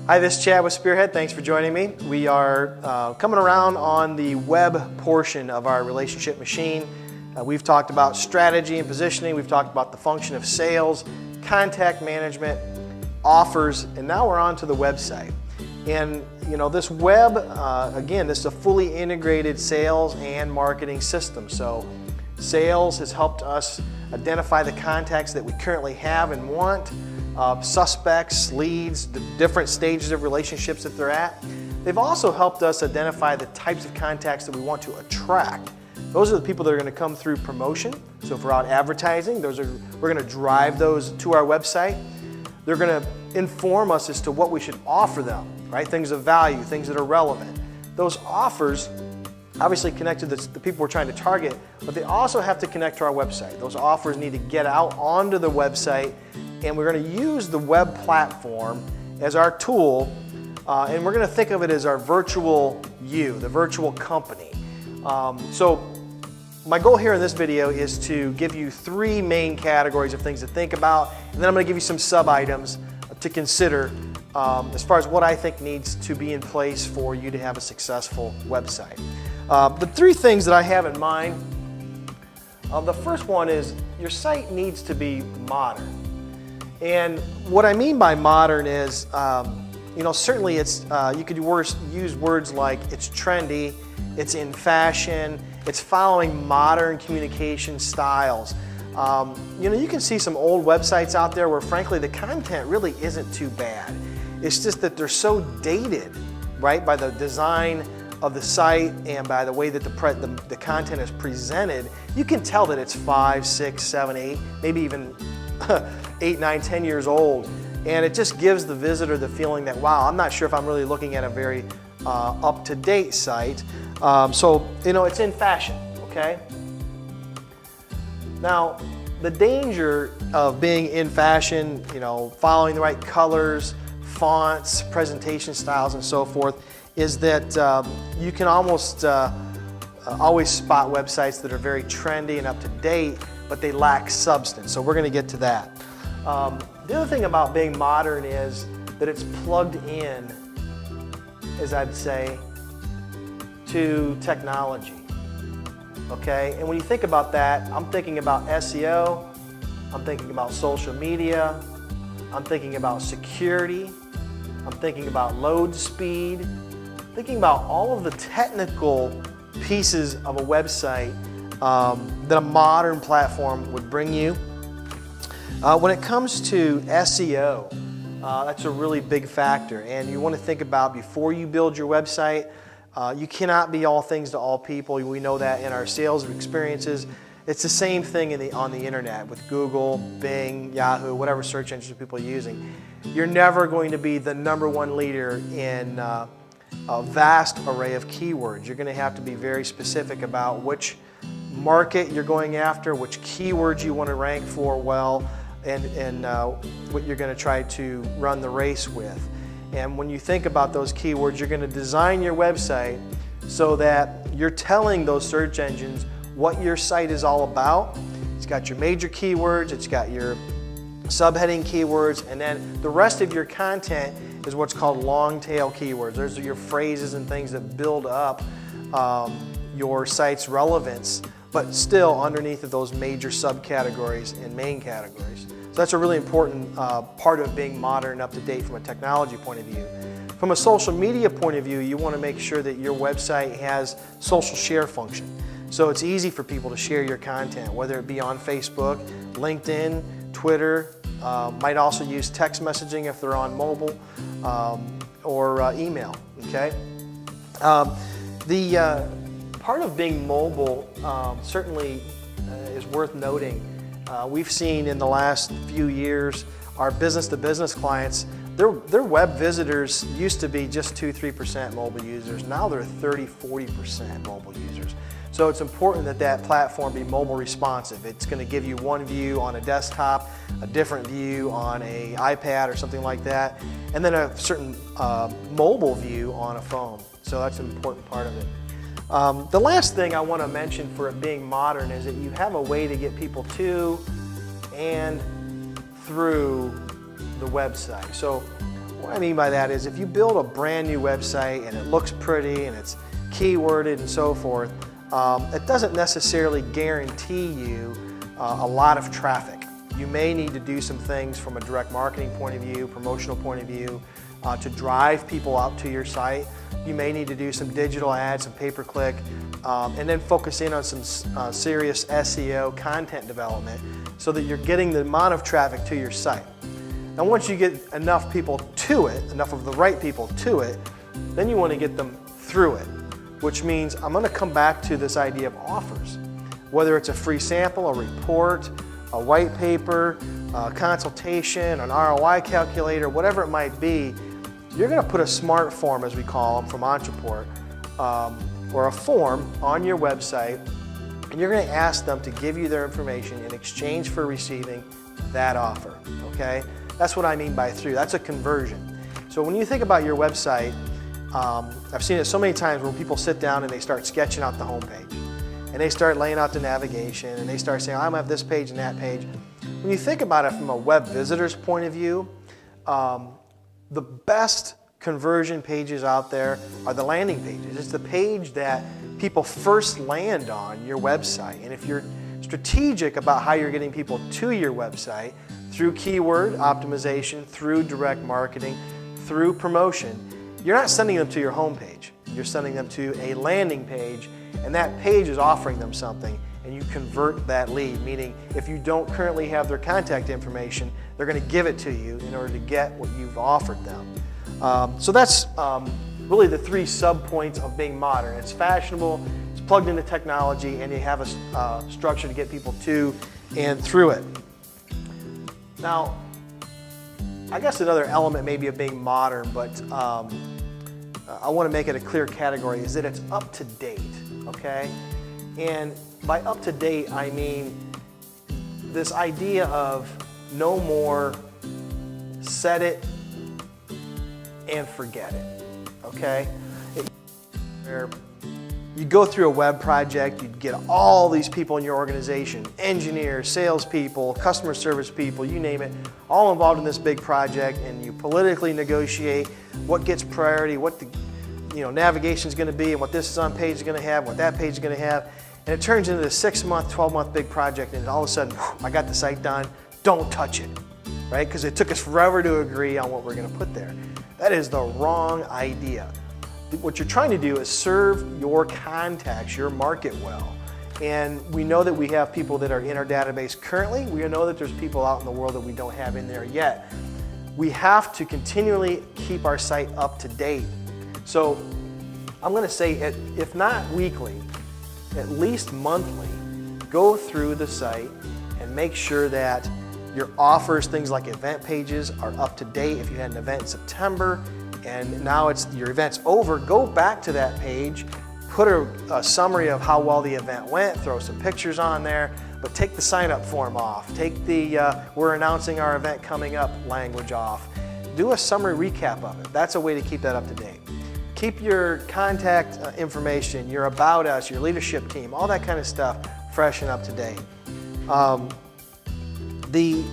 Hi, this is Chad with Spearhead. Thanks for joining me. We are coming around on the web portion of our relationship machine. We've talked about strategy and positioning. We've talked about the function of sales, contact management, offers, and now we're on to the website. And you know, this web, again, this is a fully integrated sales and marketing system. So sales has helped us identify the contacts that we currently have and want, suspects, leads, the different stages of relationships that they're at. They've also helped us identify the types of contacts that we want to attract. Those are the people that are going to come through promotion. So if we're out advertising, we're going to drive those to our website. They're going to inform us as to what we should offer them, right? Things of value, things that are relevant. Those offers obviously connect to the people we're trying to target, but they also have to connect to our website. Those offers need to get out onto the website, and we're going to use the web platform as our tool, and we're going to think of it as our virtual you, the virtual company. So my goal here in this video is to give you three main categories of things to think about, and then I'm going to give you some sub-items to consider as far as what I think needs to be in place for you to have a successful website. The three things that I have in mind, the first one is your site needs to be modern. And what I mean by modern is, you know, certainly it's, you could use words like it's trendy, it's in fashion, it's following modern communication styles. You know, you can see some old websites out there where frankly the content really isn't too bad. It's just that they're so dated, right, by the design of the site and by the way that the content is presented. You can tell that it's 5, 6, 7, 8, maybe even 8, 9, 10 years old, and it just gives the visitor the feeling that, wow, I'm not sure if I'm really looking at a very up-to-date site. So, you know, it's in fashion, okay? Now, the danger of being in fashion, you know, following the right colors, fonts, presentation styles, and so forth, is that you can almost always spot websites that are very trendy and up-to-date, but they lack substance. So we're going to get to that. The other thing about being modern is that it's plugged in, as I'd say, to technology. Okay, and when you think about that, I'm thinking about SEO, I'm thinking about social media, I'm thinking about security, I'm thinking about load speed, thinking about all of the technical pieces of a website that a modern platform would bring you. When it comes to SEO, that's a really big factor, and you want to think about before you build your website. You cannot be all things to all people. We know that in our sales experiences. It's the same thing on the internet with Google, Bing, Yahoo, whatever search engines people are using. You're never going to be the #1 leader in a vast array of keywords. You're going to have to be very specific about which market you're going after, which keywords you want to rank for well, and what you're going to try to run the race with. And when you think about those keywords, you're going to design your website so that you're telling those search engines what your site is all about. It's got your major keywords, it's got your subheading keywords, and then the rest of your content is what's called long tail keywords. Those are your phrases and things that build up your site's relevance, but still underneath of those major subcategories and main categories. So that's a really important part of being modern and up to date from a technology point of view. From a social media point of view, you want to make sure that your website has social share function. So it's easy for people to share your content, whether it be on Facebook, LinkedIn, Twitter, might also use text messaging if they're on mobile, or email, okay? The part of being mobile certainly is worth noting. We've seen in the last few years our business-to-business clients, their web visitors used to be just 2-3% mobile users. Now they're 30-40% mobile users. So it's important that that platform be mobile responsive. It's going to give you one view on a desktop, a different view on an iPad or something like that, and then a certain mobile view on a phone. So that's an important part of it. The last thing I want to mention for it being modern is that you have a way to get people to and through the website. So What I mean by that is if you build a brand new website and it looks pretty and it's keyworded and so forth, it doesn't necessarily guarantee you a lot of traffic. You may need to do some things from a direct marketing point of view, promotional point of view, to drive people out to your site. You may need to do some digital ads, some pay-per-click, and then focus in on some serious SEO content development so that you're getting the amount of traffic to your site. Now once you get enough people to it, enough of the right people to it, then you want to get them through it, which means I'm going to come back to this idea of offers. Whether it's a free sample, a report, a white paper, a consultation, an ROI calculator, whatever it might be, you're going to put a smart form, as we call them, from Ontraport, or a form on your website, and you're going to ask them to give you their information in exchange for receiving that offer, okay? That's what I mean by through. That's a conversion. So when you think about your website, I've seen it so many times where people sit down and they start sketching out the homepage. And they start laying out the navigation and they start saying, I'm going to have this page and that page. When you think about it from a web visitor's point of view, the best conversion pages out there are the landing pages. It's the page that people first land on your website. And if you're strategic about how you're getting people to your website, through keyword optimization, through direct marketing, through promotion, you're not sending them to your homepage. You're sending them to a landing page, and that page is offering them something, and you convert that lead, meaning if you don't currently have their contact information, they're going to give it to you in order to get what you've offered them. So that's really the three sub-points of being modern. It's fashionable, it's plugged into technology, and you have a structure to get people to and through it. Now, I guess another element maybe of being modern, but I want to make it a clear category, is that it's up to date, okay? And by up to date, I mean this idea of no more set it and forget it, okay? Where you go through a web project, you get all these people in your organization, engineers, salespeople, customer service people, you name it, all involved in this big project, and you politically negotiate what gets priority, what the navigation is going to be, and what this on page is going to have, what that page is going to have, and it turns into a 6-month, 12-month big project, and all of a sudden, I got the site done, don't touch it, right? Because it took us forever to agree on what we're going to put there. That is the wrong idea. What you're trying to do is serve your contacts, your market well. And we know that we have people that are in our database currently. We know that there's people out in the world that we don't have in there yet. We have to continually keep our site up to date. So I'm going to say, if not weekly, at least monthly, go through the site and make sure that your offers, things like event pages, are up to date. If you had an event in September, and now your event's over, go back to that page, put a summary of how well the event went, throw some pictures on there, but take the sign-up form off. Take the we're announcing our event coming up language off. Do a summary recap of it. That's a way to keep that up to date. Keep your contact information, your about us, your leadership team, all that kind of stuff fresh and up to date. The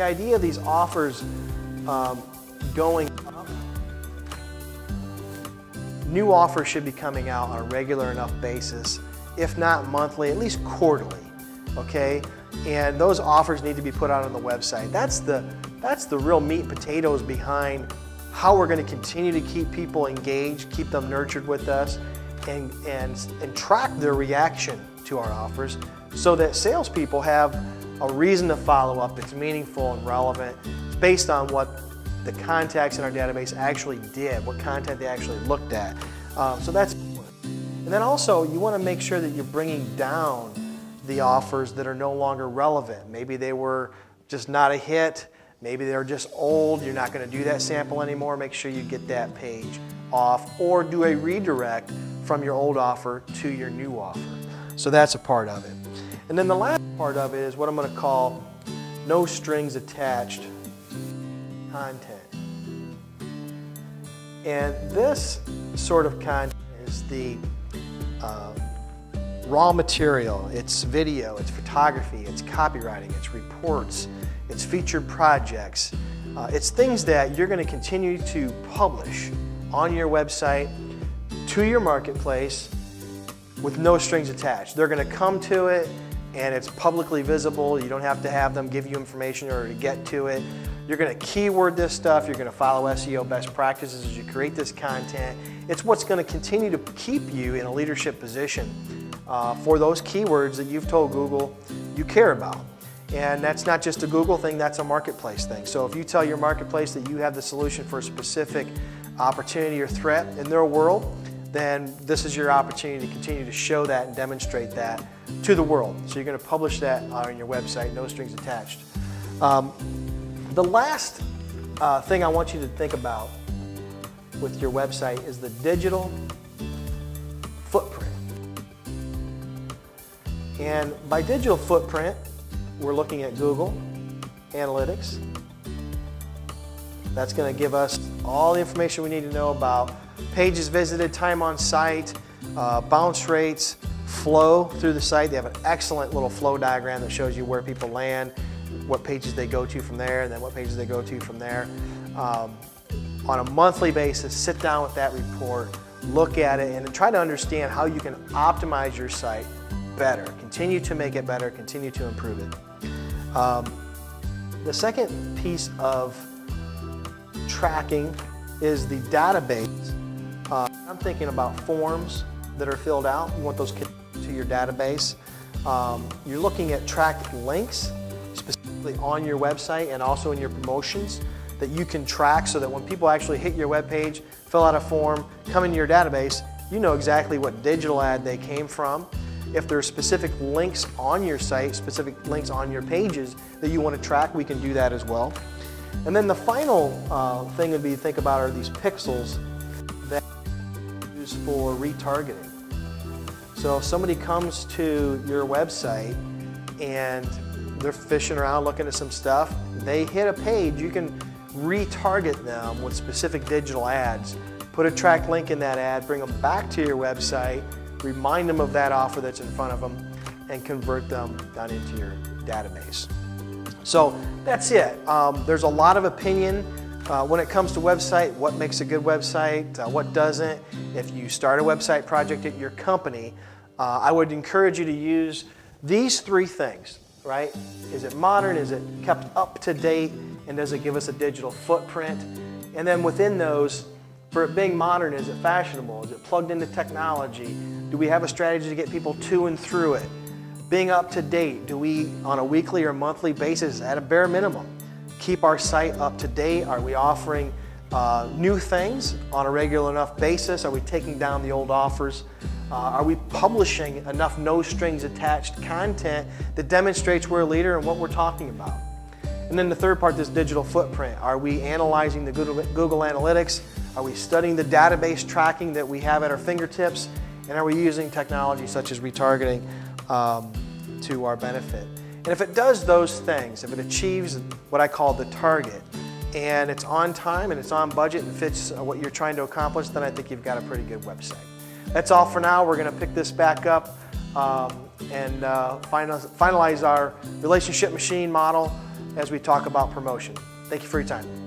idea of these offers going up, new offers should be coming out on a regular enough basis, if not monthly, at least quarterly, okay? And those offers need to be put out on the website. That's the real meat and potatoes behind how we're going to continue to keep people engaged, keep them nurtured with us, and track their reaction to our offers so that salespeople have a reason to follow up that's meaningful and relevant. It's based on what the contacts in our database actually did, what content they actually looked at. So that's important. And then also, you want to make sure that you're bringing down the offers that are no longer relevant. Maybe they were just not a hit. Maybe they're just old. You're not going to do that sample anymore. Make sure you get that page off, or do a redirect from your old offer to your new offer. So that's a part of it. And then the last part of it is what I'm going to call no strings attached content. And this sort of content is the raw material. It's video, it's photography, it's copywriting, it's reports, it's featured projects, It's things that you're going to continue to publish on your website to your marketplace with no strings attached. They're going to come to it and it's publicly visible. You don't have to have them give you information in order to get to it. You're going to keyword this stuff. You're going to follow SEO best practices as you create this content. It's what's going to continue to keep you in a leadership position for those keywords that you've told Google you care about. And that's not just a Google thing, that's a marketplace thing. So if you tell your marketplace that you have the solution for a specific opportunity or threat in their world, then this is your opportunity to continue to show that and demonstrate that to the world. So you're going to publish that on your website, no strings attached. The last thing I want you to think about with your website is the digital footprint. And by digital footprint, we're looking at Google Analytics. That's going to give us all the information we need to know about pages visited, time on site, bounce rates, flow through the site. They have an excellent little flow diagram that shows you where people land, what pages they go to from there, and then what pages they go to from there. On a monthly basis, sit down with that report, look at it, and try to understand how you can optimize your site better, continue to make it better, continue to improve it. The second piece of tracking is the database. I'm thinking about forms that are filled out. You want those to your database. You're looking at tracked links specifically on your website and also in your promotions that you can track so that when people actually hit your web page, fill out a form, come into your database, you know exactly what digital ad they came from. If there are specific links on your site, specific links on your pages that you want to track, we can do that as well. And then the final thing would be to think about are these pixels that are used for retargeting. So if somebody comes to your website and they're fishing around looking at some stuff, they hit a page, you can retarget them with specific digital ads. Put a tracked link in that ad, bring them back to your website, remind them of that offer that's in front of them, and convert them down into your database. So that's it. There's a lot of opinion when it comes to website, what makes a good website, what doesn't. If you start a website project at your company, I would encourage you to use these three things, right? Is it modern? Is it kept up to date? And does it give us a digital footprint? And then within those, for it being modern, is it fashionable? Is it plugged into technology? Do we have a strategy to get people to and through it? Being up to date, do we, on a weekly or monthly basis, at a bare minimum, keep our site up to date? Are we offering new things on a regular enough basis? Are we taking down the old offers? Are we publishing enough no strings attached content that demonstrates we're a leader and what we're talking about? And then the third part, this digital footprint. Are we analyzing the Google Analytics? Are we studying the database tracking that we have at our fingertips? And are we using technology such as retargeting to our benefit? And if it does those things, if it achieves what I call the target, and it's on time and it's on budget and fits what you're trying to accomplish, then I think you've got a pretty good website. That's all for now. We're going to pick this back up and finalize our relationship machine model as we talk about promotion. Thank you for your time.